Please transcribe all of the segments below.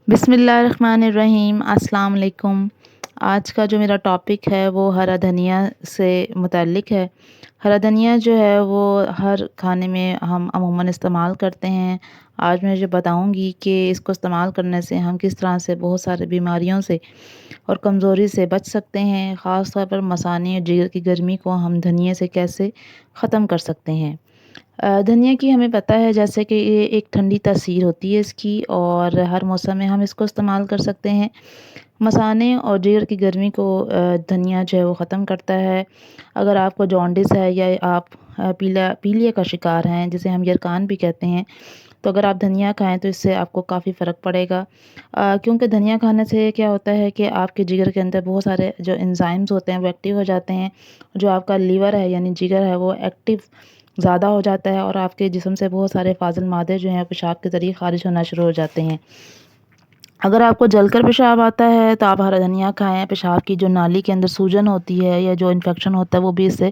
بسم اللہ الرحمن الرحیم۔ السلام علیکم۔ آج کا جو میرا ٹاپک ہے وہ ہرا دھنیا سے متعلق ہے۔ ہرا دھنیا جو ہے وہ ہر کھانے میں ہم عموماً استعمال کرتے ہیں۔ آج میں جو بتاؤں گی کہ اس کو استعمال کرنے سے ہم کس طرح سے بہت سارے بیماریوں سے اور کمزوری سے بچ سکتے ہیں۔ خاص طور پر مثانے اور جگر کی گرمی کو ہم دھنیا سے کیسے ختم کر سکتے ہیں۔ دھنیا کی ہمیں پتہ ہے جیسے کہ یہ ایک ٹھنڈی تاثیر ہوتی ہے اس کی، اور ہر موسم میں ہم اس کو استعمال کر سکتے ہیں۔ مثانے اور جگر کی گرمی کو دھنیا جو ہے وہ ختم کرتا ہے۔ اگر آپ کو جونڈس ہے یا آپ پیلیے کا شکار ہیں جسے ہم یرکان بھی کہتے ہیں، تو اگر آپ دھنیا کھائیں تو اس سے آپ کو کافی فرق پڑے گا، کیونکہ دھنیا کھانے سے کیا ہوتا ہے کہ آپ کے جگر کے اندر بہت سارے جو انزائمز ہوتے ہیں وہ ایکٹیو ہو جاتے ہیں۔ جو آپ کا لیور ہے یعنی جگر ہے وہ ایکٹیو زیادہ ہو جاتا ہے، اور آپ کے جسم سے بہت سارے فاضل مادے جو ہیں پیشاب کے ذریعے خارج ہونا شروع ہو جاتے ہیں۔ اگر آپ کو جل کر پیشاب آتا ہے تو آپ ہرا دھنیا کھائیں۔ پیشاب کی جو نالی کے اندر سوجن ہوتی ہے یا جو انفیکشن ہوتا ہے وہ بھی اس سے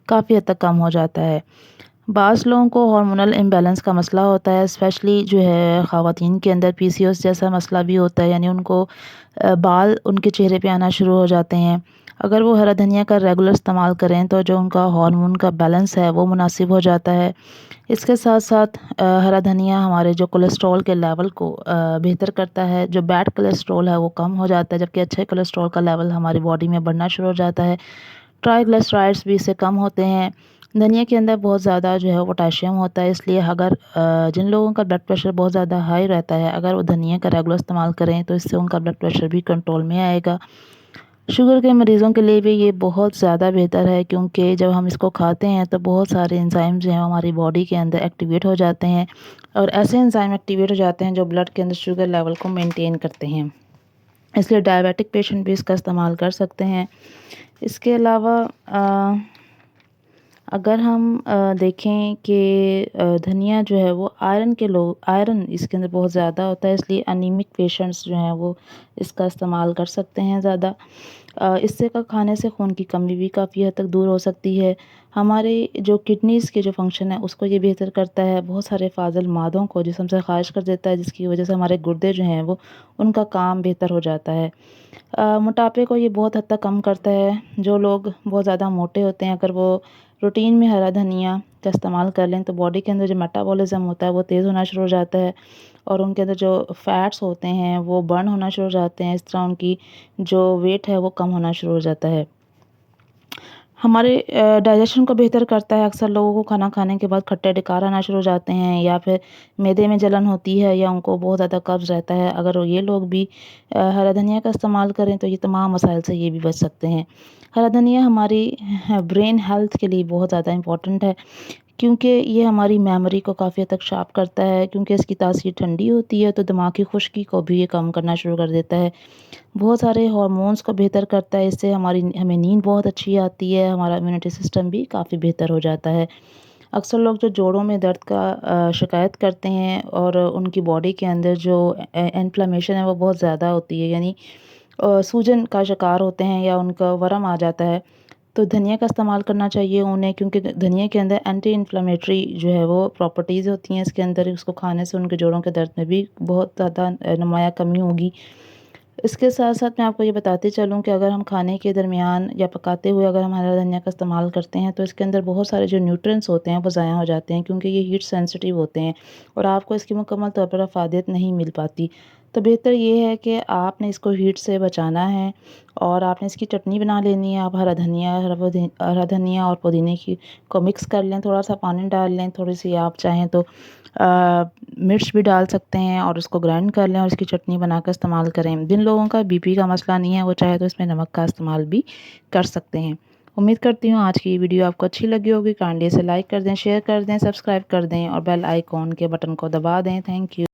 کافی حد تک کم ہو جاتا ہے۔ بعض لوگوں کو ہارمونل امبیلنس کا مسئلہ ہوتا ہے، اسپیشلی جو ہے خواتین کے اندر پی سی او ایس جیسا مسئلہ بھی ہوتا ہے، یعنی ان کو بال ان کے چہرے پہ آنا شروع ہو جاتے ہیں۔ اگر وہ ہرا دھنیا کا ریگولر استعمال کریں تو جو ان کا ہارمون کا بیلنس ہے وہ مناسب ہو جاتا ہے۔ اس کے ساتھ ساتھ ہرا دھنیا ہمارے جو کولیسٹرول کے لیول کو بہتر کرتا ہے۔ جو بیڈ کولیسٹرول ہے وہ کم ہو جاتا ہے، جبکہ اچھے کولیسٹرول کا لیول ہماری باڈی میں بڑھنا شروع ہو جاتا ہے۔ ٹرائی گلیسرائڈس بھی اس سے کم ہوتے ہیں۔ دھنیا کے اندر بہت زیادہ جو ہے پوٹاشیم ہوتا ہے، اس لیے اگر جن لوگوں کا بلڈ پریشر بہت زیادہ ہائی رہتا ہے، اگر وہ دھنیا کا ریگولر استعمال کریں تو اس سے ان کا بلڈ پریشر بھی کنٹرول میں آئے گا۔ شوگر کے مریضوں کے لیے بھی یہ بہت زیادہ بہتر ہے، کیونکہ جب ہم اس کو کھاتے ہیں تو بہت سارے انزائم جو ہیں ہماری باڈی کے اندر ایکٹیویٹ ہو جاتے ہیں، اور ایسے انزائم ایکٹیویٹ ہو جاتے ہیں جو بلڈ کے اندر شوگر لیول کو مینٹین کرتے ہیں۔ اس لیے ڈائبیٹک پیشنٹ بھی اس کا استعمال کر سکتے ہیں۔ اس کے علاوہ اگر ہم دیکھیں کہ دھنیا جو ہے وہ آئرن اس کے اندر بہت زیادہ ہوتا ہے، اس لیے انیمک پیشنٹس جو ہیں وہ اس کا استعمال کر سکتے ہیں زیادہ۔ اس سے کا کھانے سے خون کی کمی بھی کافی حد تک دور ہو سکتی ہے۔ ہمارے جو کڈنیز کے جو فنکشن ہے اس کو یہ بہتر کرتا ہے، بہت سارے فاضل مادوں کو جسم سے خارج کر دیتا ہے، جس کی وجہ سے ہمارے گردے جو ہیں وہ ان کا کام بہتر ہو جاتا ہے۔ موٹاپے کو یہ بہت حد تک کم کرتا ہے۔ جو لوگ بہت زیادہ موٹے ہوتے ہیں اگر وہ روٹین میں ہرا دھنیا کا استعمال کر لیں تو باڈی کے اندر جو میٹابولزم ہوتا ہے وہ تیز ہونا شروع ہو جاتا ہے، اور ان کے اندر جو فیٹس ہوتے ہیں وہ برن ہونا شروع ہو جاتے ہیں۔ اس طرح ان کی جو ویٹ ہے وہ کم ہونا شروع ہو جاتا ہے۔ ہمارے ڈائجیشن کو بہتر کرتا ہے۔ اکثر لوگوں کو کھانا کھانے کے بعد کھٹے ڈکار آنا شروع ہو جاتے ہیں، یا پھر معدے میں جلن ہوتی ہے، یا ان کو بہت زیادہ قبض رہتا ہے۔ اگر یہ لوگ بھی ہرا دھنیا کا استعمال کریں تو یہ تمام مسائل سے یہ بھی بچ سکتے ہیں۔ ہرا دھنیا ہماری برین ہیلتھ کے لیے بہت زیادہ امپورٹنٹ ہے، کیونکہ یہ ہماری میموری کو کافی حد تک شارپ کرتا ہے، کیونکہ اس کی تاثیر ٹھنڈی ہوتی ہے تو دماغی خشکی کو بھی یہ کم کرنا شروع کر دیتا ہے۔ بہت سارے ہارمونز کو بہتر کرتا ہے، اس سے ہمیں نیند بہت اچھی آتی ہے، ہمارا امیونٹی سسٹم بھی کافی بہتر ہو جاتا ہے۔ اکثر لوگ جو جوڑوں میں درد کا شکایت کرتے ہیں اور ان کی باڈی کے اندر جو انفلیمیشن ہے وہ بہت زیادہ ہوتی ہے، یعنی سوجن کا شکار ہوتے ہیں یا ان کا ورم آ جاتا ہے، تو دھنیا کا استعمال کرنا چاہیے انہیں، کیونکہ دھنیا کے اندر اینٹی انفلیمیٹری جو ہے وہ پراپرٹیز ہوتی ہیں اس کے اندر۔ اس کو کھانے سے ان کے جوڑوں کے درد میں بھی بہت زیادہ نمایاں کمی ہوگی۔ اس کے ساتھ ساتھ میں آپ کو یہ بتاتے چلوں کہ اگر ہم کھانے کے درمیان یا پکاتے ہوئے اگر ہم ہرا دھنیا کا استعمال کرتے ہیں تو اس کے اندر بہت سارے جو نیوٹرینٹس ہوتے ہیں وہ ضائع ہو جاتے ہیں، کیونکہ یہ ہیٹ سینسٹیو ہوتے ہیں اور آپ کو اس کی مکمل طور پر افادیت نہیں مل پاتی۔ تو بہتر یہ ہے کہ آپ نے اس کو ہیٹ سے بچانا ہے، اور آپ نے اس کی چٹنی بنا لینی ہے۔ آپ ہرا دھنیا اور پودینے کو مکس کر لیں، تھوڑا سا پانی ڈال لیں، تھوڑی سی آپ چاہیں تو مرچ بھی ڈال سکتے ہیں، اور اس کو گرائنڈ کر لیں اور اس کی چٹنی بنا کر استعمال کریں۔ جن لوگوں کا بی پی کا مسئلہ نہیں ہے وہ چاہے تو اس میں نمک کا استعمال بھی کر سکتے ہیں۔ امید کرتی ہوں آج کی یہ ویڈیو آپ کو اچھی لگی ہوگی۔ کائنڈلی اسے لائک کر دیں، شیئر کر دیں، سبسکرائب کر دیں اور بیل آئیکن کے بٹن کو دبا دیں۔ Thank you.